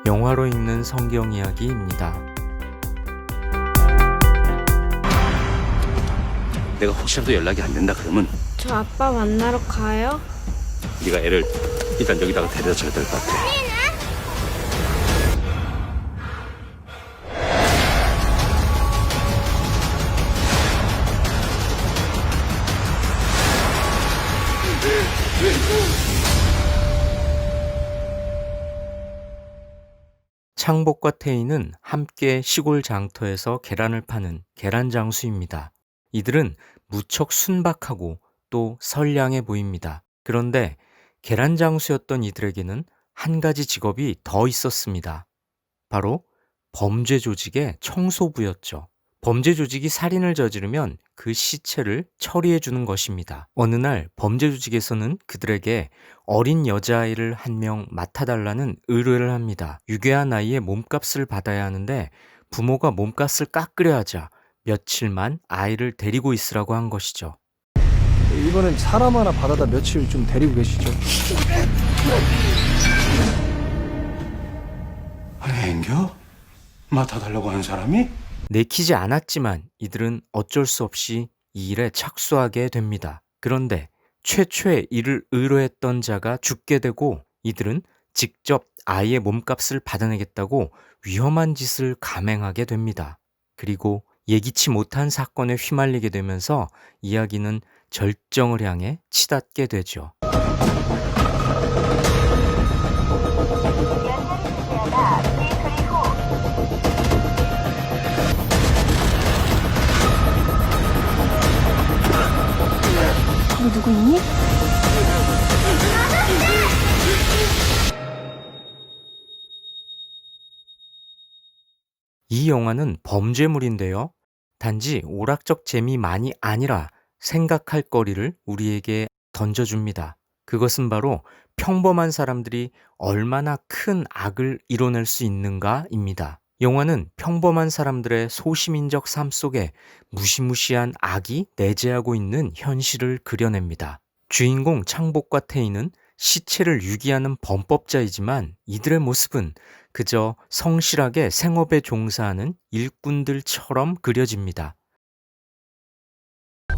영화로 읽는 성경 이야기입니다. 내가 혹시라도 연락이 안 된다 그러면 저 아빠 만나러 가요? 네가 애를 일단 여기다가 데려다 줘야 될 것 같아. 창복과 태희는 함께 시골 장터에서 계란을 파는 계란장수입니다. 이들은 무척 순박하고 또 선량해 보입니다. 그런데 계란장수였던 이들에게는 한 가지 직업이 더 있었습니다. 바로 범죄 조직의 청소부였죠. 범죄 조직이 살인을 저지르면 그 시체를 처리해 주는 것입니다. 어느 날 범죄 조직에서는 그들에게 어린 여자아이를 한 명 맡아달라는 의뢰를 합니다. 유괴한 아이의 몸값을 받아야 하는데 부모가 몸값을 깎으려 하자 며칠만 아이를 데리고 있으라고 한 것이죠. 이번엔 사람 하나 받아다 며칠 좀 데리고 계시죠. 아니 앵겨? 맡아달라고 한 사람이? 내키지 않았지만 이들은 어쩔 수 없이 이 일에 착수하게 됩니다. 그런데 최초의 이를 의뢰했던 자가 죽게 되고 이들은 직접 아이의 몸값을 받아내겠다고 위험한 짓을 감행하게 됩니다. 그리고 예기치 못한 사건에 휘말리게 되면서 이야기는 절정을 향해 치닫게 되죠. 거기 누구 있니? 이 영화는 범죄물인데요. 단지 오락적 재미만이 아니라 생각할 거리를 우리에게 던져줍니다. 그것은 바로 평범한 사람들이 얼마나 큰 악을 이뤄낼 수 있는가입니다. 영화는 평범한 사람들의 소시민적 삶 속에 무시무시한 악이 내재하고 있는 현실을 그려냅니다. 주인공 창복과 태희는 시체를 유기하는 범법자이지만 이들의 모습은 그저 성실하게 생업에 종사하는 일꾼들처럼 그려집니다.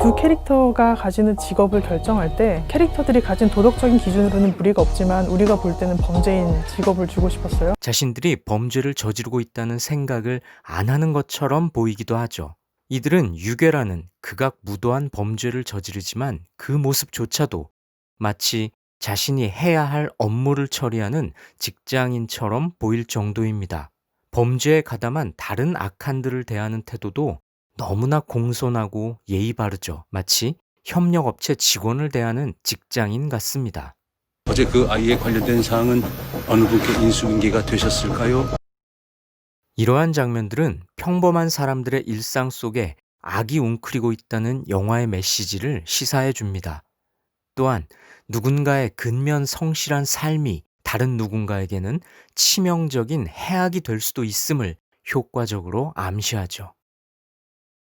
두 캐릭터가 가지는 직업을 결정할 때 캐릭터들이 가진 도덕적인 기준으로는 무리가 없지만 우리가 볼 때는 범죄인 직업을 주고 싶었어요. 자신들이 범죄를 저지르고 있다는 생각을 안 하는 것처럼 보이기도 하죠. 이들은 유괴라는 극악무도한 범죄를 저지르지만 그 모습조차도 마치 자신이 해야 할 업무를 처리하는 직장인처럼 보일 정도입니다. 범죄에 가담한 다른 악한들을 대하는 태도도 너무나 공손하고 예의 바르죠. 마치 협력업체 직원을 대하는 직장인 같습니다. 어제 그 아이에 관련된 사항은 어느 분께 인수인계가 되셨을까요? 이러한 장면들은 평범한 사람들의 일상 속에 악이 웅크리고 있다는 영화의 메시지를 시사해 줍니다. 또한 누군가의 근면 성실한 삶이 다른 누군가에게는 치명적인 해악이 될 수도 있음을 효과적으로 암시하죠.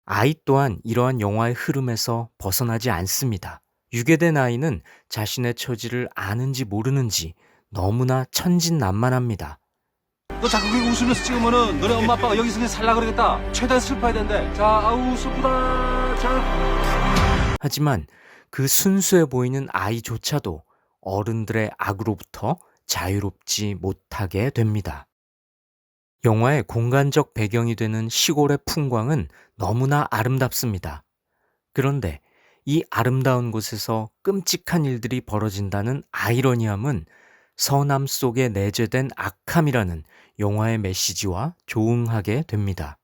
아이 또한 이러한 영화의 흐름에서 벗어나지 않습니다. 유괴된 아이는 자신의 처지를 아는지 모르는지 너무나 천진난만합니다. 너 자꾸 그렇게 웃으면서 찍으면은 너네 엄마 아빠가 여기서 그냥 살라 그러겠다. 최대한 슬퍼야 된대. 자, 아우 슬프다. 자. 하지만 그 순수해 보이는 아이조차도 어른들의 악으로부터 자유롭지 못하게 됩니다. 영화의 공간적 배경이 되는 시골의 풍광은 너무나 아름답습니다. 그런데 이 아름다운 곳에서 끔찍한 일들이 벌어진다는 아이러니함은 선함 속에 내재된 악함이라는 영화의 메시지와 조응하게 됩니다.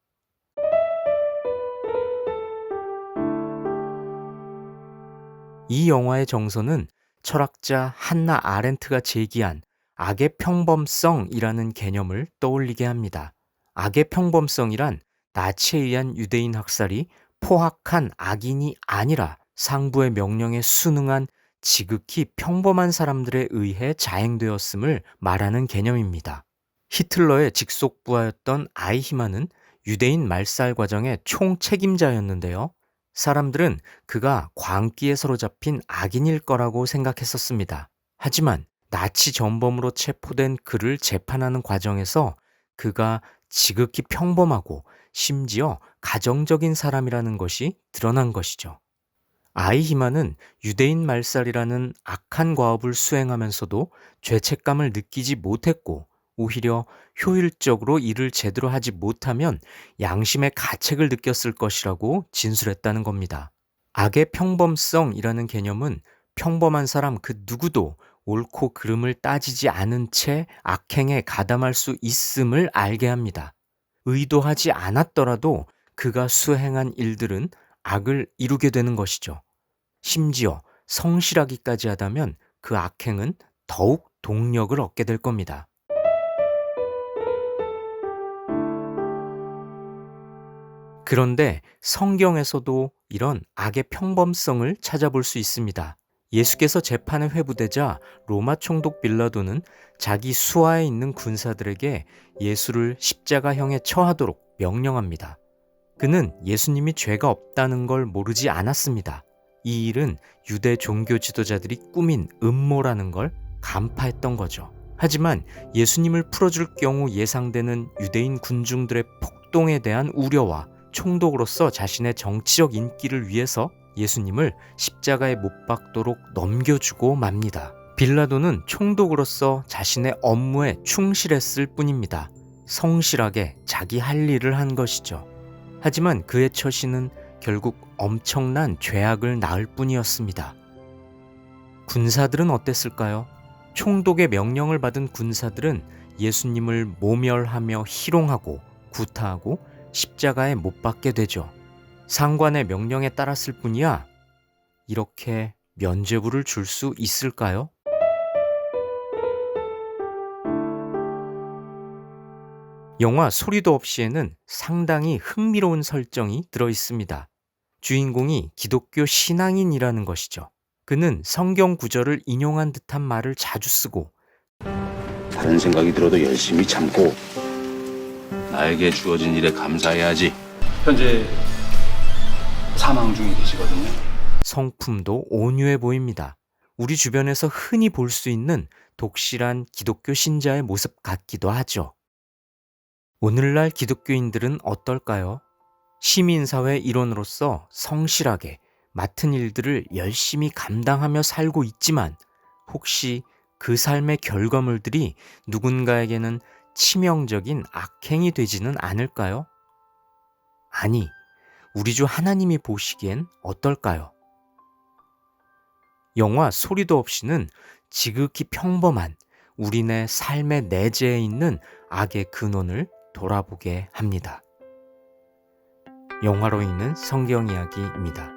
이 영화의 정서는 철학자 한나 아렌트가 제기한 악의 평범성이라는 개념을 떠올리게 합니다. 악의 평범성이란 나치에 의한 유대인 학살이 포악한 악인이 아니라 상부의 명령에 순응한 지극히 평범한 사람들에 의해 자행되었음을 말하는 개념입니다. 히틀러의 직속부하였던 아이히만은 유대인 말살 과정의 총책임자였는데요. 사람들은 그가 광기에 사로잡힌 악인일 거라고 생각했었습니다. 하지만 나치 전범으로 체포된 그를 재판하는 과정에서 그가 지극히 평범하고 심지어 가정적인 사람이라는 것이 드러난 것이죠. 아히마는 유대인 말살이라는 악한 과업을 수행하면서도 죄책감을 느끼지 못했고 오히려 효율적으로 일을 제대로 하지 못하면 양심의 가책을 느꼈을 것이라고 진술했다는 겁니다. 악의 평범성이라는 개념은 평범한 사람 그 누구도 옳고 그름을 따지지 않은 채 악행에 가담할 수 있음을 알게 합니다. 의도하지 않았더라도 그가 수행한 일들은 악을 이루게 되는 것이죠. 심지어 성실하기까지 하다면 그 악행은 더욱 동력을 얻게 될 겁니다. 그런데 성경에서도 이런 악의 평범성을 찾아볼 수 있습니다. 예수께서 재판에 회부되자 로마 총독 빌라도는 자기 수하에 있는 군사들에게 예수를 십자가형에 처하도록 명령합니다. 그는 예수님이 죄가 없다는 걸 모르지 않았습니다. 이 일은 유대 종교 지도자들이 꾸민 음모라는 걸 간파했던 거죠. 하지만 예수님을 풀어줄 경우 예상되는 유대인 군중들의 폭동에 대한 우려와 총독으로서 자신의 정치적 인기를 위해서 예수님을 십자가에 못 박도록 넘겨주고 맙니다. 빌라도는 총독으로서 자신의 업무에 충실했을 뿐입니다. 성실하게 자기 할 일을 한 것이죠. 하지만 그의 처신은 결국 엄청난 죄악을 낳을 뿐이었습니다. 군사들은 어땠을까요? 총독의 명령을 받은 군사들은 예수님을 모멸하며 희롱하고 구타하고 십자가에 못 박게 되죠. 상관의 명령에 따랐을 뿐이야 이렇게 면죄부를 줄 수 있을까요? 영화 소리도 없이에는 상당히 흥미로운 설정이 들어 있습니다. 주인공이 기독교 신앙인이라는 것이죠. 그는 성경 구절을 인용한 듯한 말을 자주 쓰고 다른 생각이 들어도 열심히 참고 나에게 주어진 일에 감사해야지. 현재 사망 중에 계시거든요. 성품도 온유해 보입니다. 우리 주변에서 흔히 볼 수 있는 독실한 기독교 신자의 모습 같기도 하죠. 오늘날 기독교인들은 어떨까요? 시민사회 일원으로서 성실하게 맡은 일들을 열심히 감당하며 살고 있지만 혹시 그 삶의 결과물들이 누군가에게는 치명적인 악행이 되지는 않을까요? 아니, 우리 주 하나님이 보시기엔 어떨까요? 영화 소리도 없이는 지극히 평범한 우리네 삶의 내재에 있는 악의 근원을 돌아보게 합니다. 영화로 읽는 성경 이야기입니다.